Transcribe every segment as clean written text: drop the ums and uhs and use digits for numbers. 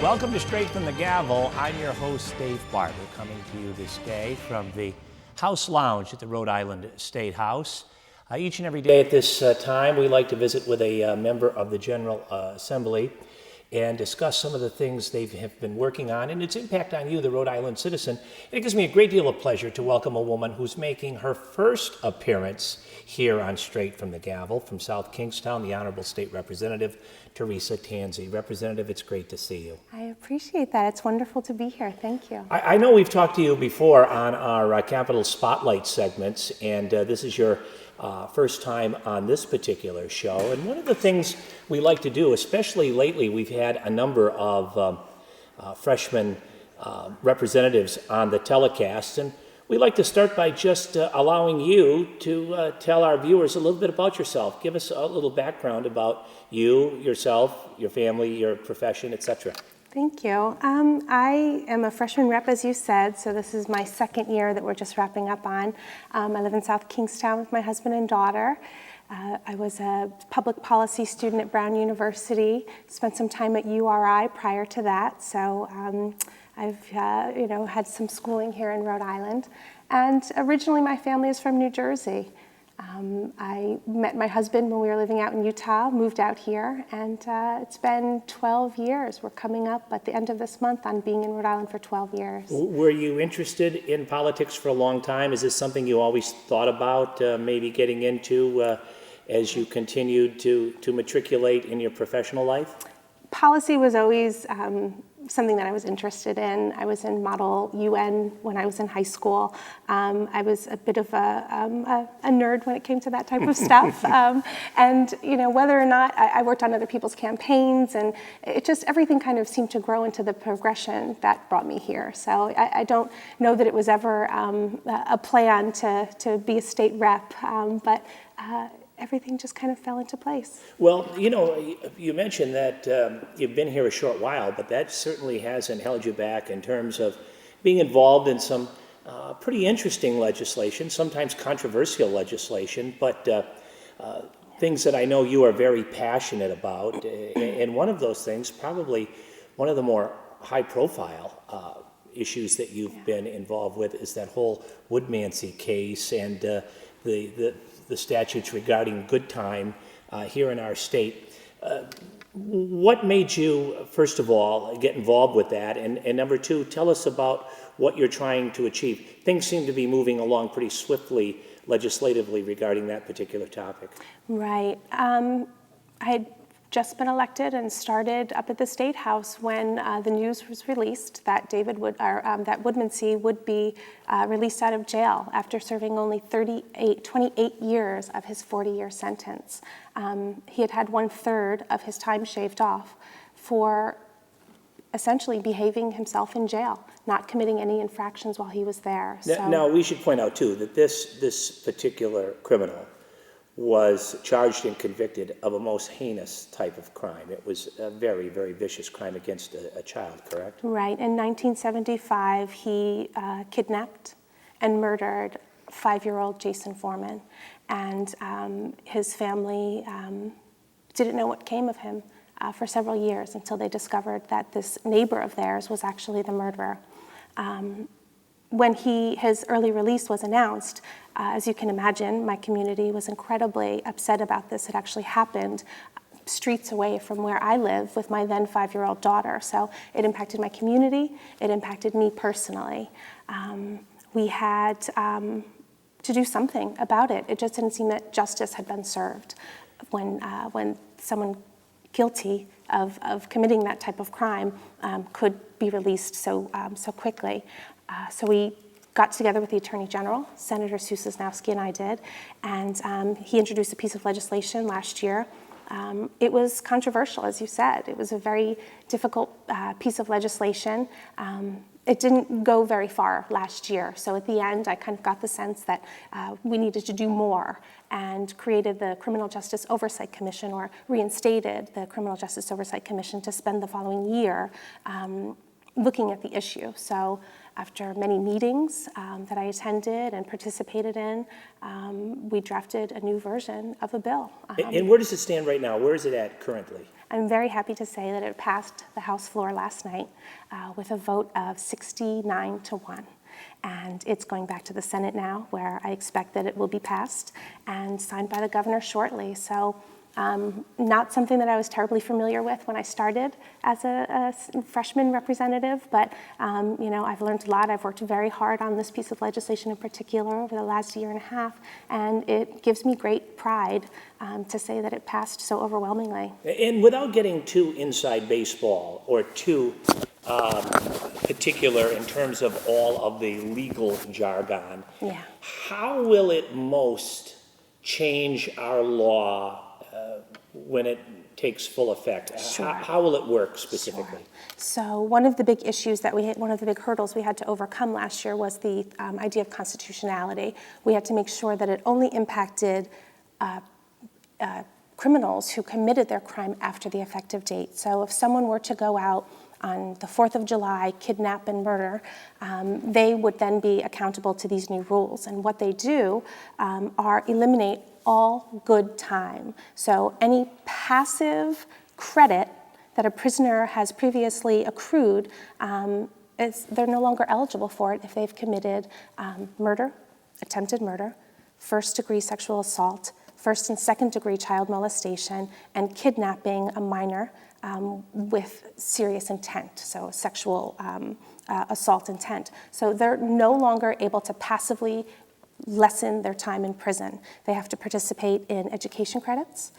Welcome to Straight from the Gavel. I'm your host, Dave Barber, coming to you this day from the House Lounge at the Rhode Island State House. Each and every day at this time, we like to visit with a member of the General Assembly and discuss some of the things they have been working on and its impact on you, the Rhode Island citizen. And it gives me a great deal of pleasure to welcome a woman who's making her first appearance here on Straight from the Gavel from South Kingstown, the Honorable State Representative Teresa Tanzi. Representative, it's great to see you. I appreciate that. It's wonderful to be here. Thank you. I know we've talked to you before on our Capital Spotlight segments, and this is your first time on this particular show. And one of the things we like to do, especially lately, we've had a number of freshman representatives on the telecast, and we like to start by just allowing you to tell our viewers a little bit about yourself. Give us a little background about you, yourself, your family, your profession, etc. Thank you. I am a freshman rep, as you said, so this is my second year that we're just wrapping up on. I live in South Kingstown with my husband and daughter. I was a public policy student at Brown University, spent some time at URI prior to that, so I've had some schooling here in Rhode Island. And originally my family is from New Jersey. I met my husband when we were living out in Utah, moved out here, and it's been 12 years. We're coming up at the end of this month on being in Rhode Island for 12 years. Were you interested in politics for a long time? Is this something you always thought about maybe getting into as you continued to matriculate in your professional life? Policy was always something that I was interested in. I was in Model UN when I was in high school. I was a bit of a nerd when it came to that type of stuff. And whether or not I worked on other people's campaigns, and it just everything kind of seemed to grow into the progression that brought me here. So I don't know that it was ever a plan to be a state rep, but everything just kind of fell into place. Well, you mentioned that you've been here a short while, but that certainly hasn't held you back in terms of being involved in some pretty interesting legislation, sometimes controversial legislation, but things that I know you are very passionate about. And one of those things, probably one of the more high-profile issues that you've been involved with, is that whole Woodmansey case and the statutes regarding good time here in our state. What made you, first of all, get involved with that? And number two, tell us about what you're trying to achieve. Things seem to be moving along pretty swiftly legislatively regarding that particular topic. Right. I had just been elected and started up at the State House when the news was released that that Woodmansey would be released out of jail after serving only 28 years of his 40-year sentence. He had had 1/3 of his time shaved off for essentially behaving himself in jail, not committing any infractions while he was there. Now we should point out too that this particular criminal was charged and convicted of a most heinous type of crime. It was a very, very vicious crime against a child, correct? Right. In 1975, he kidnapped and murdered 5-year-old Jason Foreman. And his family didn't know what came of him for several years until they discovered that this neighbor of theirs was actually the murderer. When his early release was announced, as you can imagine, my community was incredibly upset about this. It actually happened streets away from where I live with my then 5-year-old daughter. So it impacted my community, it impacted me personally. We had to do something about it. It just didn't seem that justice had been served when someone guilty of committing that type of crime could be released so quickly. So we got together with the Attorney General, Senator Sue Sosnowski and I did, and he introduced a piece of legislation last year. It was controversial, as you said. It was a very difficult piece of legislation. It didn't go very far last year, so at the end I kind of got the sense that we needed to do more and created the Criminal Justice Oversight Commission, or reinstated the Criminal Justice Oversight Commission, to spend the following year looking at the issue. So after many meetings that I attended and participated in, we drafted a new version of a bill. And where does it stand right now? Where is it at currently? I'm very happy to say that it passed the House floor last night with a vote of 69-1. And it's going back to the Senate now, where I expect that it will be passed and signed by the governor shortly. So not something that I was terribly familiar with when I started as a freshman representative, but I've learned a lot. I've worked very hard on this piece of legislation in particular over the last year and a half, and it gives me great pride to say that it passed so overwhelmingly. And without getting too inside baseball or too particular in terms of all of the legal jargon, Yeah. how will it most change our law when it takes full effect? Sure. How will it work specifically? Sure. So one of the big issues that one of the big hurdles we had to overcome last year was the idea of constitutionality. We had to make sure that it only impacted criminals who committed their crime after the effective date. So if someone were to go out on the 4th of July, kidnap and murder, they would then be accountable to these new rules. And what they do are eliminate all good time. So any passive credit that a prisoner has previously accrued, they're no longer eligible for it if they've committed murder, attempted murder, first-degree sexual assault, first and second-degree child molestation, and kidnapping a minor with serious intent, so sexual assault intent. So they're no longer able to passively lessen their time in prison. They have to participate in education credits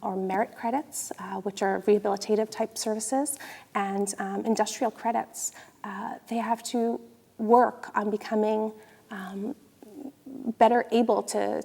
or merit credits, which are rehabilitative type services, and industrial credits. They have to work on becoming better able to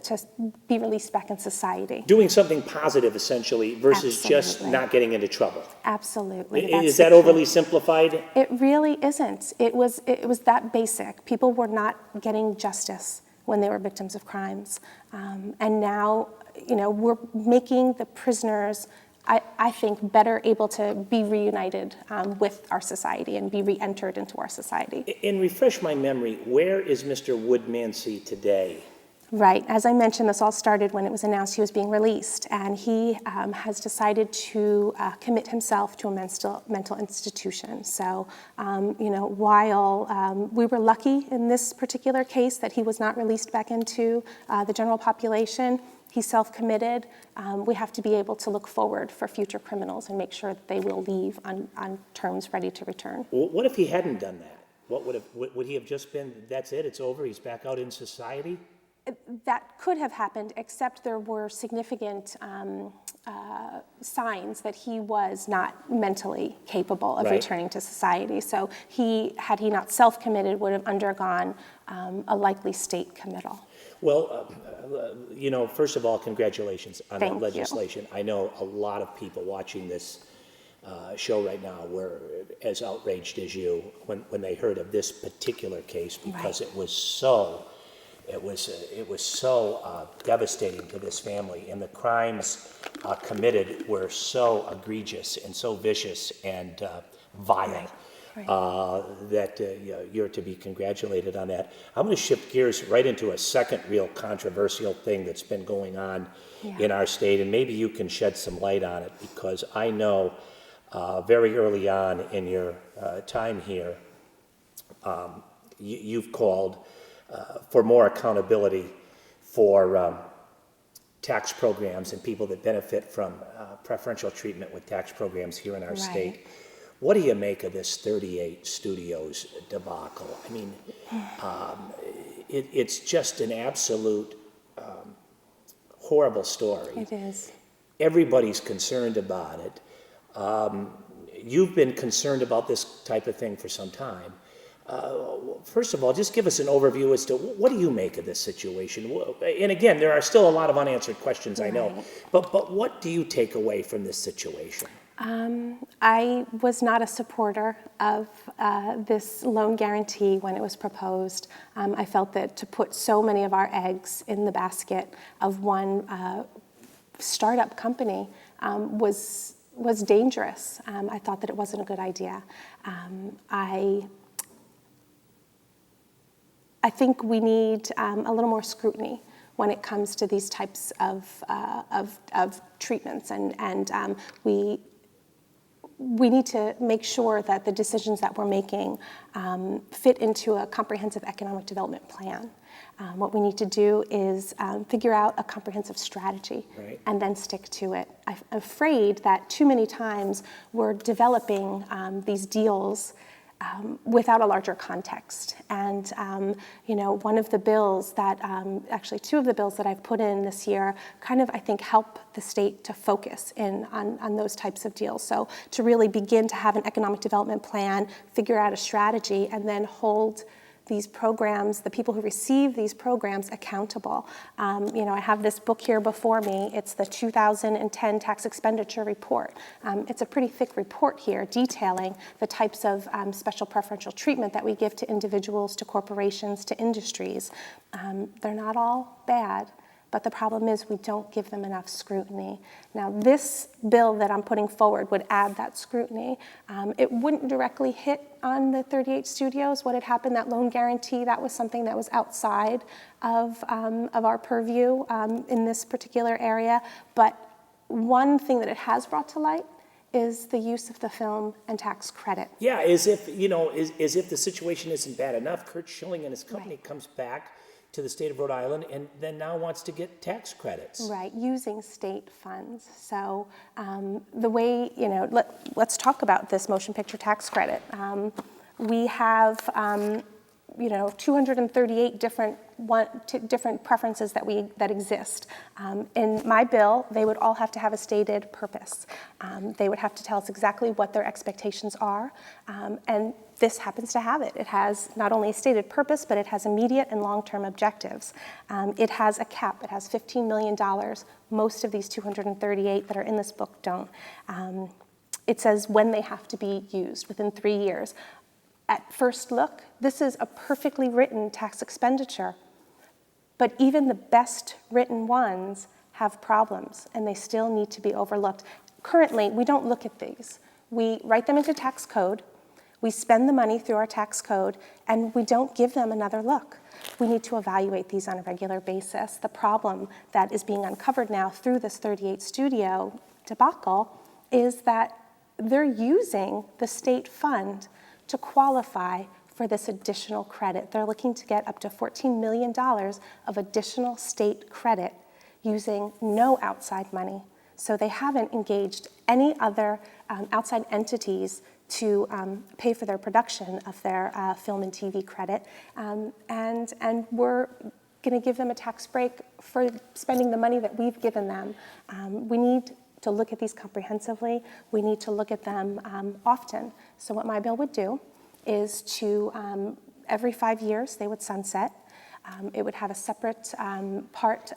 be released back in society. Doing something positive, essentially, versus just Absolutely. not getting into trouble. Absolutely. Is that overly simplified? It really isn't. It was that basic. People were not getting justice when they were victims of crimes. And now, we're making the prisoners, I think, better able to be reunited with our society and be re-entered into our society. And refresh my memory, where is Mr. Woodmansey today? Right. As I mentioned, this all started when it was announced he was being released, and he has decided to commit himself to a mental institution. So, while we were lucky in this particular case that he was not released back into the general population, he self-committed. We have to be able to look forward for future criminals and make sure that they will leave on terms ready to return. Well, what if he hadn't done that? Would he have just been, that's it, it's over, he's back out in society? That could have happened, except there were significant signs that he was not mentally capable of Right. returning to society. So had he not self-committed, would have undergone a likely state committal. Well, first of all, congratulations on Thank that you. legislation. I know a lot of people watching this show right now were as outraged as you when they heard of this particular case, because Right. it was so devastating to this family, and the crimes committed were so egregious and so vicious and vile. Right. That you're to be congratulated on that. I'm going to shift gears right into a second real controversial thing that's been going on in our state, and maybe you can shed some light on it, because I know very early on in your time here, you've called for more accountability for tax programs and people that benefit from preferential treatment with tax programs here in our state. What do you make of this 38 Studios debacle? I mean, it's just an absolute horrible story. It is. Everybody's concerned about it. You've been concerned about this type of thing for some time. First of all, just give us an overview as to what do you make of this situation? And again, there are still a lot of unanswered questions, I know, but what do you take away from this situation? I was not a supporter of this loan guarantee when it was proposed. I felt that to put so many of our eggs in the basket of one startup company was I think we need a little more scrutiny when it comes to these types of treatments, and we need to make sure that the decisions that we're making fit into a comprehensive economic development plan. What we need to do is figure out a comprehensive strategy, right, and then stick to it. I'm afraid that too many times we're developing these deals without a larger context. And one of the bills that, actually two of the bills that I've put in this year kind of, I think, help the state to focus in on those types of deals. So to really begin to have an economic development plan, figure out a strategy, and then hold these programs, the people who receive these programs, accountable. I have this book here before me. It's the 2010 Tax Expenditure Report. It's a pretty thick report here detailing the types of special preferential treatment that we give to individuals, to corporations, to industries. They're not all bad, but the problem is we don't give them enough scrutiny. Now, this bill that I'm putting forward would add that scrutiny. It wouldn't directly hit on the 38 studios. What had happened, that loan guarantee, that was something that was outside of our purview in this particular area. But one thing that it has brought to light is the use of the film and tax credit. Yeah, as if, as if the situation isn't bad enough, Kurt Schilling and his company comes back to the state of Rhode Island and then now wants to get tax credits. Right, using state funds. So the way, let's talk about this motion picture tax credit. We have, 238 different preferences that exist. In my bill, they would all have to have a stated purpose. They would have to tell us exactly what their expectations are, and this happens to have it. It has not only a stated purpose, but it has immediate and long-term objectives. It has a cap. It has $15 million. Most of these 238 that are in this book don't. It says when they have to be used, within 3 years. At first look, this is a perfectly written tax expenditure, but even the best written ones have problems, and they still need to be overlooked. Currently, we don't look at these. We write them into tax code, we spend the money through our tax code, and we don't give them another look. We need to evaluate these on a regular basis. The problem that is being uncovered now through this 38 studio debacle is that they're using the state fund to qualify for this additional credit. They're looking to get up to $14 million of additional state credit using no outside money. So they haven't engaged any other outside entities to pay for their production of their film and TV credit. And we're going to give them a tax break for spending the money that we've given them. We need to look at these comprehensively. We need to look at them often. So what my bill would do is to, every 5 years, they would sunset. It would have a separate part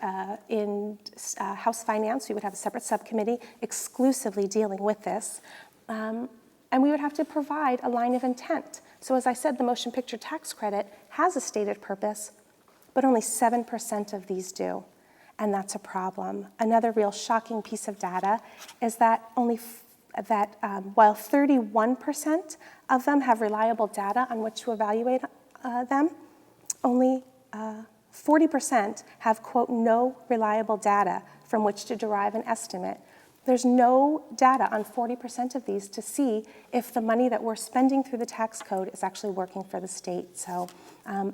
in House Finance. We would have a separate subcommittee exclusively dealing with this. And we would have to provide a line of intent. So as I said, the motion picture tax credit has a stated purpose, but only 7% of these do. And that's a problem. Another real shocking piece of data is that while 31% of them have reliable data on which to evaluate them, only 40% have, quote, no reliable data from which to derive an estimate. There's no data on 40% of these to see if the money that we're spending through the tax code is actually working for the state. So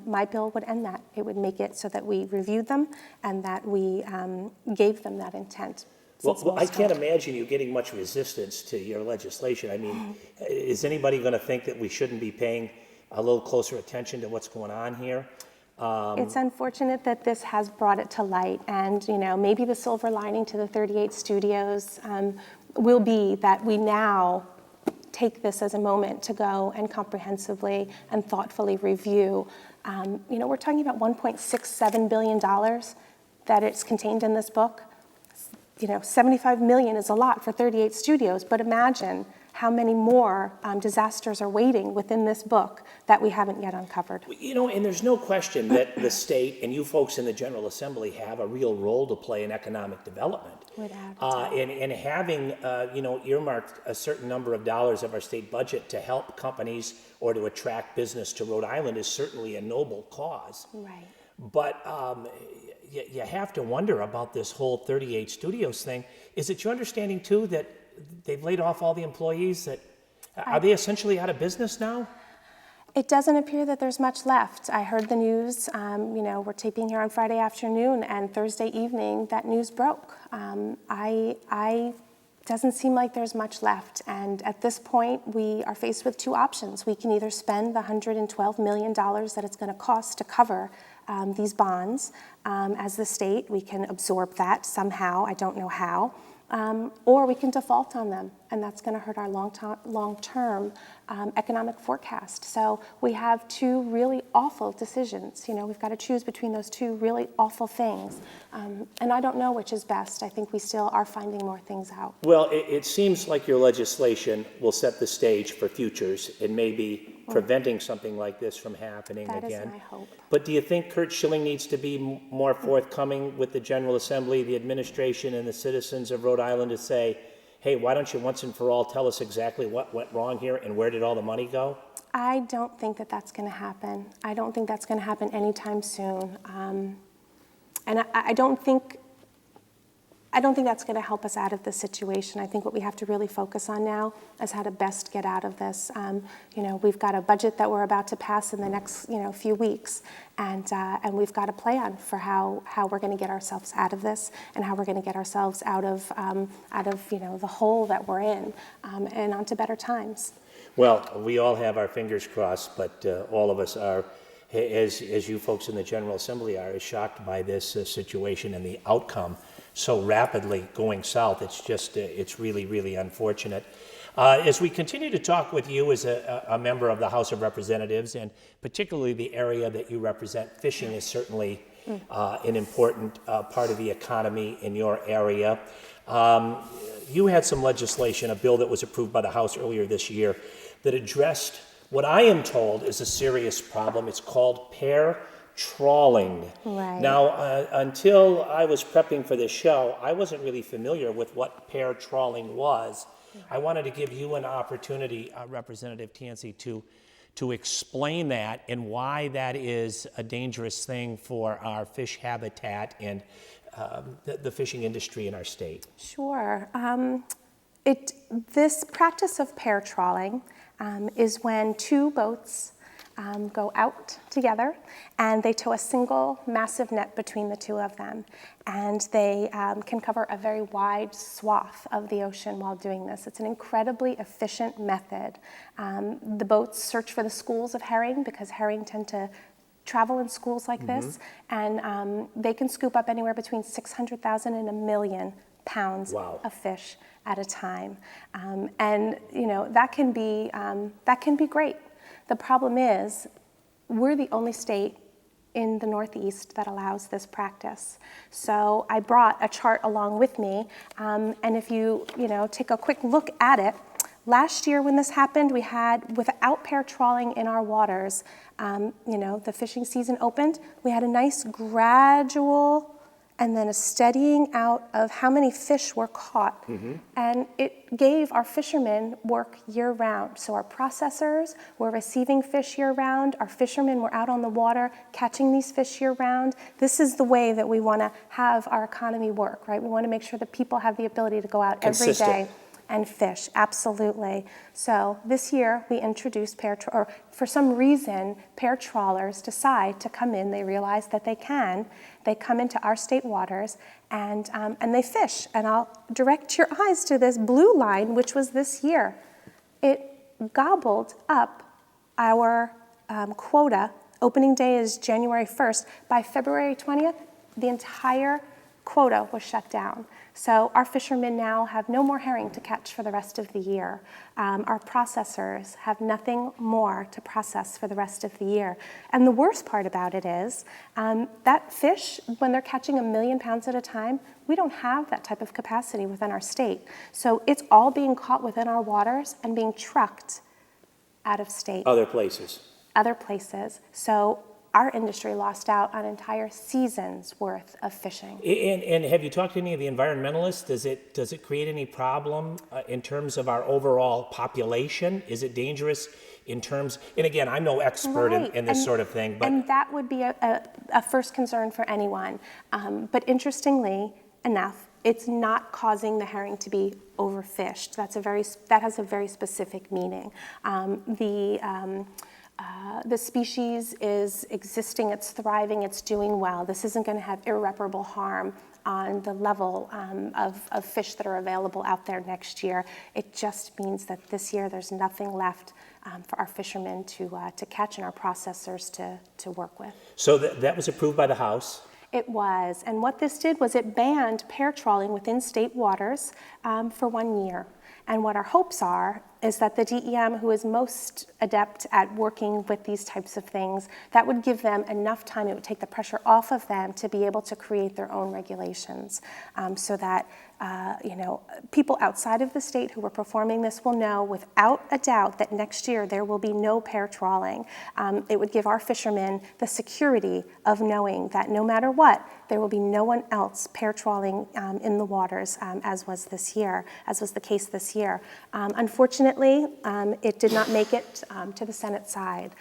my bill would end that. It would make it so that we reviewed them and that we gave them that intent. Well, I can't imagine you getting much resistance to your legislation. I mean, is anybody going to think that we shouldn't be paying a little closer attention to what's going on here? It's unfortunate that this has brought it to light, and maybe the silver lining to the 38 studios will be that we now take this as a moment to go and comprehensively and thoughtfully review. We're talking about $1.67 billion that it's contained in this book. 75 million is a lot for 38 studios, but imagine how many more disasters are waiting within this book that we haven't yet uncovered. You know, and there's no question that the state and you folks in the General Assembly have a real role to play in economic development. Without a doubt. And having, earmarked a certain number of dollars of our state budget to help companies or to attract business to Rhode Island is certainly a noble cause. Right. But you have to wonder about this whole 38 Studios thing. Is it your understanding, too, that they've laid off all the employees? Are they essentially out of business now? It doesn't appear that there's much left. I heard the news, we're taping here on Friday afternoon, and Thursday evening that news broke. I doesn't seem like there's much left, and at this point we are faced with two options. We can either spend the $112 million that it's going to cost to cover these bonds as the state. We can absorb that somehow, I don't know how, or we can default on them, and that's going to hurt our long-term economic forecast. So we have two really awful decisions. We've got to choose between those two really awful things, and I don't know which is best. I think we still are finding more things out. Well, it seems like your legislation will set the stage for futures and maybe preventing something like this from happening again. That is my hope. But do you think Kurt Schilling needs to be more forthcoming with the General Assembly, the administration, and the citizens of Rhode Island to say, hey, why don't you once and for all tell us exactly what went wrong here and where did all the money go? I don't think that that's going to happen. I don't think that's going to happen anytime soon. And I don't think that's going to help us out of this situation. I think what we have to really focus on now is how to best get out of this. We've got a budget that we're about to pass in the next, few weeks, and we've got a plan for how we're going to get ourselves out of this and how we're going to get ourselves out of the hole that we're in and onto better times. Well, we all have our fingers crossed, but all of us are, as you folks in the General Assembly are, as shocked by this situation and the outcome so rapidly going south. It's just, it's really, really unfortunate. As we continue to talk with you as a member of the House of Representatives, and particularly the area that you represent, fishing is certainly an important part of the economy in your area. You had some legislation, a bill that was approved by the House earlier this year, that addressed what I am told is a serious problem. It's called pair trawling. Right. Now, until I was prepping for this show, I wasn't really familiar with what pair trawling was. I wanted to give you an opportunity, Representative Tanzi, to explain that and why that is a dangerous thing for our fish habitat and the fishing industry in our state. Sure. This practice of pair trawling is when two boats go out together and they tow a single massive net between the two of them, and they can cover a very wide swath of the ocean while doing this. It's an incredibly efficient method. The boats search for the schools of herring because herring tend to travel in schools like this, and they can scoop up anywhere between 600,000 and 1 million pounds of fish at a time, and that can be great. The problem is, we're the only state in the Northeast that allows this practice. So I brought a chart along with me, and if you take a quick look at it, last year when this happened, we had, without pair trawling in our waters, the fishing season opened, we had a nice gradual and then a steadying out of how many fish were caught. And it gave our fishermen work year-round. So our processors were receiving fish year-round, our fishermen were out on the water catching these fish year-round. This is the way that we want to have our economy work, right? We want to make sure that people have the ability to go out every day and fish, absolutely. So this year we introduced for some reason, pair trawlers decide to come in. They realize that they can. They come into our state waters and they fish. And I'll direct your eyes to this blue line, which was this year. It gobbled up our quota. Opening day is January 1st. By February 20th, the entire quota was shut down. So our fishermen now have no more herring to catch for the rest of the year. Our processors have nothing more to process for the rest of the year. And the worst part about it is that fish, when they're catching 1 million pounds at a time, we don't have that type of capacity within our state. So it's all being caught within our waters and being trucked out of state. Other places. Other places. So our industry lost out on entire seasons worth of fishing. And have you talked to any of the environmentalists? Does it create any problem in terms of our overall population? Is it dangerous in terms, and again, I'm no expert in this sort of thing, but. And that would be a first concern for anyone. But interestingly enough, it's not causing the herring to be overfished. That has a very specific meaning. The species is existing, it's thriving, it's doing well. This isn't going to have irreparable harm on the level of fish that are available out there next year. It just means that this year there's nothing left for our fishermen to catch and our processors to work with. So that was approved by the House? It was, and what this did was it banned pair trawling within state waters for 1 year. And what our hopes are is that the DEM, who is most adept at working with these types of things, that would give them enough time, it would take the pressure off of them to be able to create their own regulations so that people outside of the state who are performing this will know without a doubt that next year there will be no pair trawling. It would give our fishermen the security of knowing that no matter what, there will be no one else pair trawling in the waters as was the case this year. Unfortunately, it did not make it to the Senate side.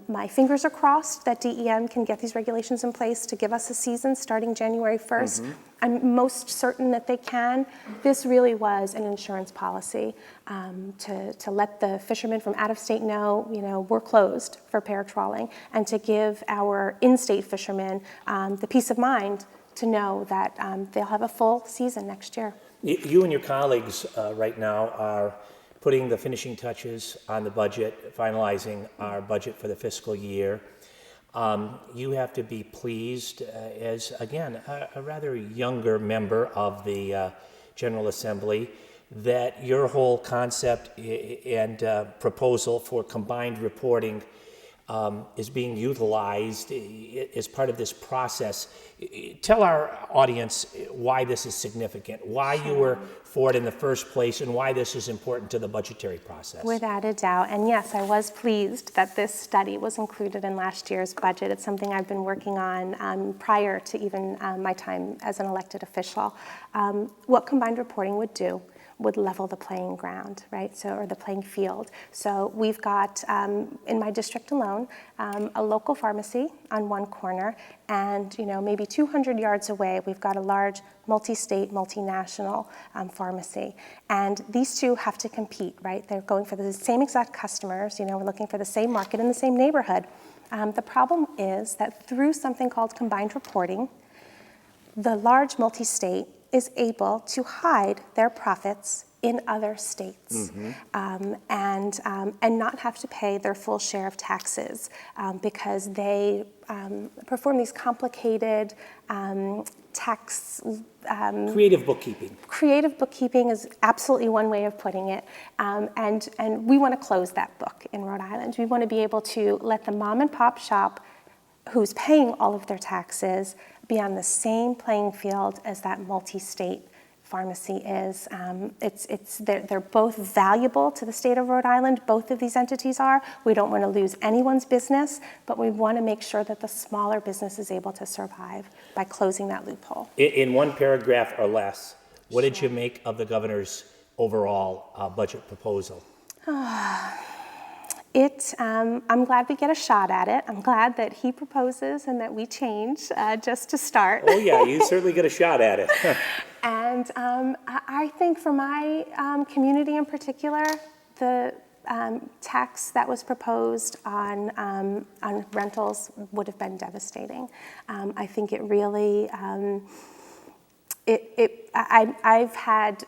My fingers are crossed that DEM can get these regulations in place to give us a season starting January 1st. Mm-hmm. I'm most certain that they can. This really was an insurance policy to let the fishermen from out of state know, we're closed for pair trawling, and to give our in-state fishermen the peace of mind to know that they'll have a full season next year. You and your colleagues right now are putting the finishing touches on the budget, finalizing our budget for the fiscal year. You have to be pleased as, again, a rather younger member of the General Assembly that your whole concept and proposal for combined reporting is being utilized as part of this process. Tell our audience why this is significant, why you were for it in the first place, and why this is important to the budgetary process. Without a doubt. And yes, I was pleased that this study was included in last year's budget. It's something I've been working on prior to even my time as an elected official. What combined reporting would do would level the playing ground, right? Or the playing field. So we've got, in my district alone, a local pharmacy on one corner, and maybe 200 yards away, we've got a large multi-state, multinational pharmacy. And these two have to compete, right? They're going for the same exact customers, we're looking for the same market in the same neighborhood. The problem is that through something called combined reporting, the large multi-state is able to hide their profits in other states, and not have to pay their full share of taxes because they perform these complicated tax. Creative bookkeeping. Creative bookkeeping is absolutely one way of putting it, and we want to close that book in Rhode Island. We want to be able to let the mom and pop shop who's paying all of their taxes be on the same playing field as that multi-state pharmacy is. They're both valuable to the state of Rhode Island. Both of these entities are. We don't want to lose anyone's business, but we want to make sure that the smaller business is able to survive by closing that loophole. In one paragraph or less, what did you make of the governor's overall budget proposal? I'm glad we get a shot at it. I'm glad that he proposes and that we change just to start. Oh yeah, you certainly get a shot at it. And I think for my community in particular, the tax that was proposed on rentals would have been devastating. I think it really I've had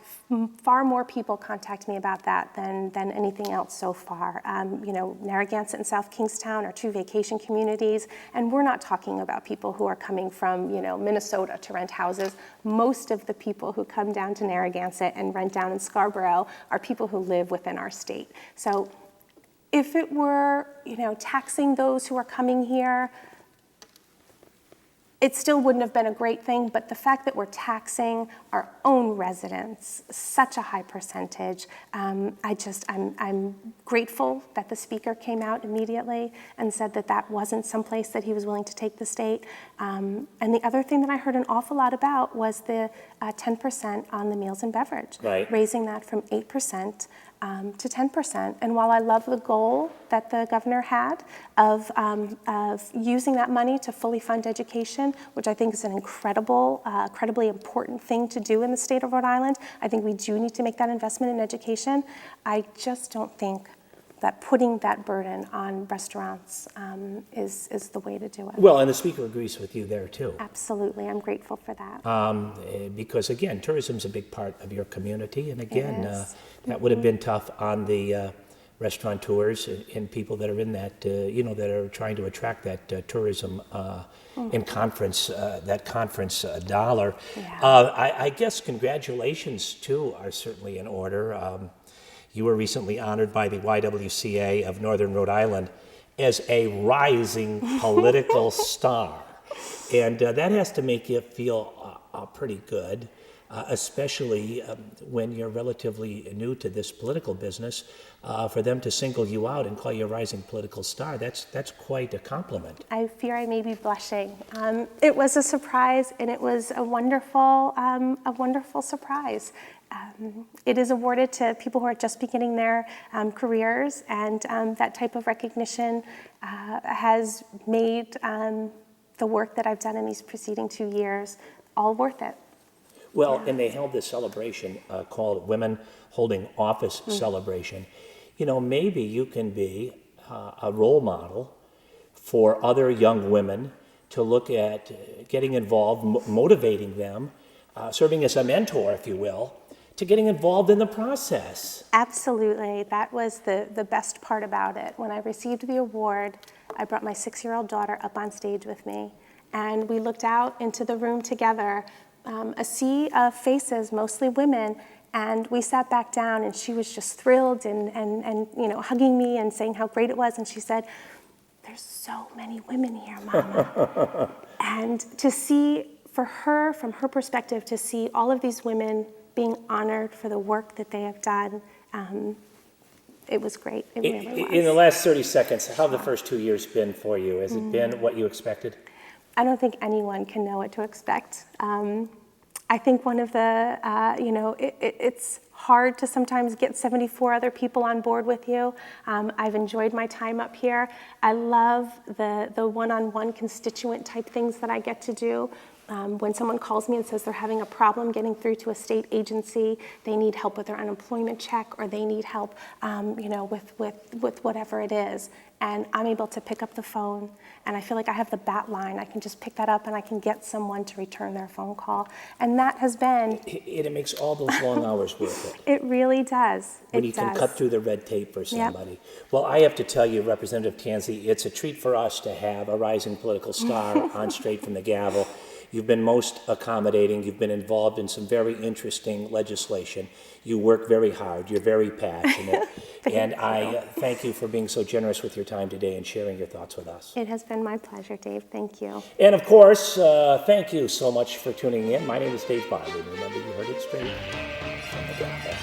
far more people contact me about that than anything else so far. Narragansett and South Kingstown are two vacation communities, and we're not talking about people who are coming from, Minnesota to rent houses. Most of the people who come down to Narragansett and rent down in Scarborough are people who live within our state. So if it were, taxing those who are coming here, it still wouldn't have been a great thing, but the fact that we're taxing our own residents such a high percentage, I'm grateful that the speaker came out immediately and said that that wasn't someplace that he was willing to take the state. And the other thing that I heard an awful lot about was the 10% on the meals and beverage, Right. raising that from 8% to 10%. And while I love the goal that the governor had of using that money to fully fund education, which I think is an incredibly important thing to do in the state of Rhode Island, I think we do need to make that investment in education. I just don't think that putting that burden on restaurants is the way to do it. Well, and the speaker agrees with you there too. Absolutely, I'm grateful for that. Because again, tourism's a big part of your community, and again, It is. that would have been tough on the restaurateurs and people that are in that, that are trying to attract that tourism in conference, that conference dollar. Yeah. I guess congratulations too are certainly in order. You were recently honored by the YWCA of Northern Rhode Island as a rising political star. And that has to make you feel pretty good, especially when you're relatively new to this political business. For them to single you out and call you a rising political star, that's quite a compliment. I fear I may be blushing. It was a surprise, and it was a wonderful surprise. It is awarded to people who are just beginning their careers, and that type of recognition has made the work that I've done in these preceding 2 years all worth it. Well, and they held this celebration called Women Holding Office Celebration. Maybe you can be a role model for other young women to look at getting involved, motivating them, serving as a mentor, if you will, to getting involved in the process. Absolutely. That was the best part about it. When I received the award, I brought my 6-year-old daughter up on stage with me, and we looked out into the room together, a sea of faces, mostly women, and we sat back down, and she was just thrilled and hugging me and saying how great it was, and she said, "There's so many women here, Mama." And to see, for her, from her perspective, to see all of these women being honored for the work that they have done, it was great. It really was. In the last 30 seconds, how have the first 2 years been for you? Has it been what you expected? I don't think anyone can know what to expect. I think one of the, it's hard to sometimes get 74 other people on board with you. I've enjoyed my time up here. I love the one-on-one constituent type things that I get to do. When someone calls me and says they're having a problem getting through to a state agency, they need help with their unemployment check, or they need help, with whatever it is, and I'm able to pick up the phone, and I feel like I have the bat line. I can just pick that up, and I can get someone to return their phone call, and that has been. It makes all those long hours worth it. It really does. When you can cut through the red tape for somebody. Yep. Well, I have to tell you, Representative Tanzi, it's a treat for us to have a rising political star on Straight from the Gavel. You've been most accommodating. You've been involved in some very interesting legislation. You work very hard. You're very passionate. And I thank you for being so generous with your time today and sharing your thoughts with us. It has been my pleasure, Dave. Thank you. And of course, thank you so much for tuning in. My name is Dave Barber. Remember, you heard it straight from the Gavel.